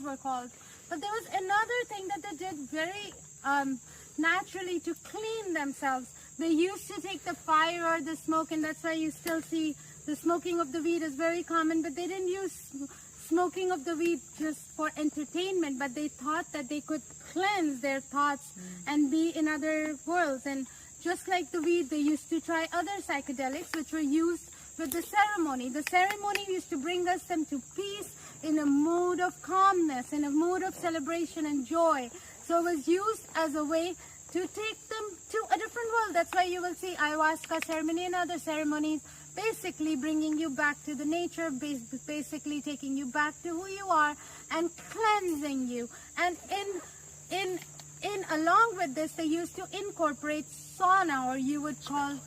were called. But there was another thing that they did very naturally to clean themselves. They used to take the fire or the smoke, and that's why you still see the smoking of the weed is very common, but they didn't use smoking of the weed just for entertainment, but they thought that they could cleanse their thoughts and be in other worlds. And just like the weed, they used to try other psychedelics which were used with the ceremony. The ceremony used to bring us them to peace, in a mood of calmness, in a mood of celebration and joy. So it was used as a way to take them to a different world. That's why you will see ayahuasca ceremony and other ceremonies basically bringing you back to the nature, basically taking you back to who you are and cleansing you. And in along with this, they used to incorporate sauna, or you would call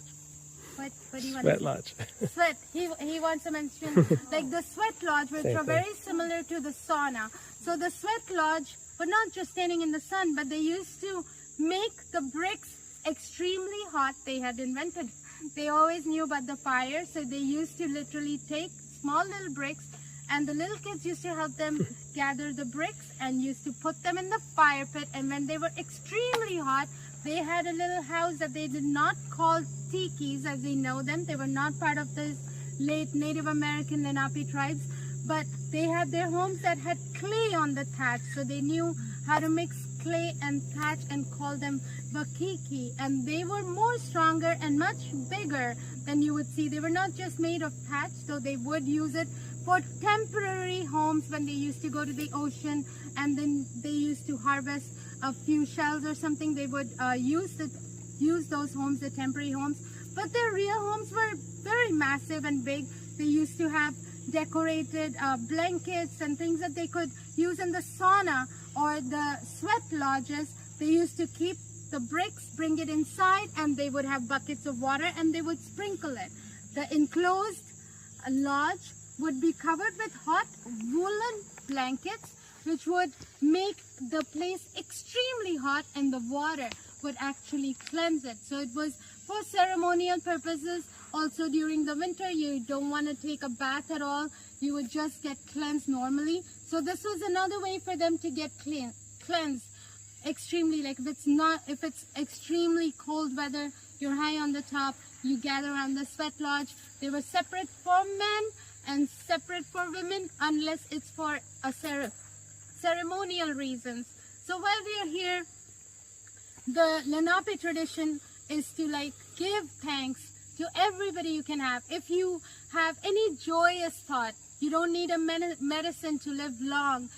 what do you want Sweat to lodge. Sweat. He wants to mention like the sweat lodge, which Same are thing. very similar to the sauna. So the sweat lodge were not just standing in the sun, but they used to make the bricks extremely hot. They had invented, they always knew about the fire, so they used to literally take small little bricks, and the little kids used to help them gather the bricks and used to put them in the fire pit. And when they were extremely hot, they had a little house that they did not call tikis as we know them. They were not part of the late Native American Lenape tribes, but they had their homes that had clay on the thatch, so they knew how to mix clay and thatch and call them bakiki. And they were more stronger and much bigger than you would see. They were not just made of thatch, so they would use it for temporary homes when they used to go to the ocean and then they used to harvest a few shells or something. They would use those homes, the temporary homes, but their real homes were very massive and big. They used to have decorated blankets and things that they could use in the sauna or the sweat lodges. They used to keep the bricks, bring it inside, and they would have buckets of water and they would sprinkle it. The enclosed lodge would be covered with hot woolen blankets, which would make the place extremely hot, and the water would actually cleanse it. So it was for ceremonial purposes. Also during the winter, you don't want to take a bath at all. You would just get cleansed normally. So this was another way for them to get cleansed extremely. Like if it's extremely cold weather, you're high on the top, you gather around the sweat lodge. They were separate for men and separate for women unless it's for a ceremonial reasons. So while we are here, the Lenape tradition is to like give thanks to everybody you can have. If you have any joyous thought, you don't need a medicine to live long.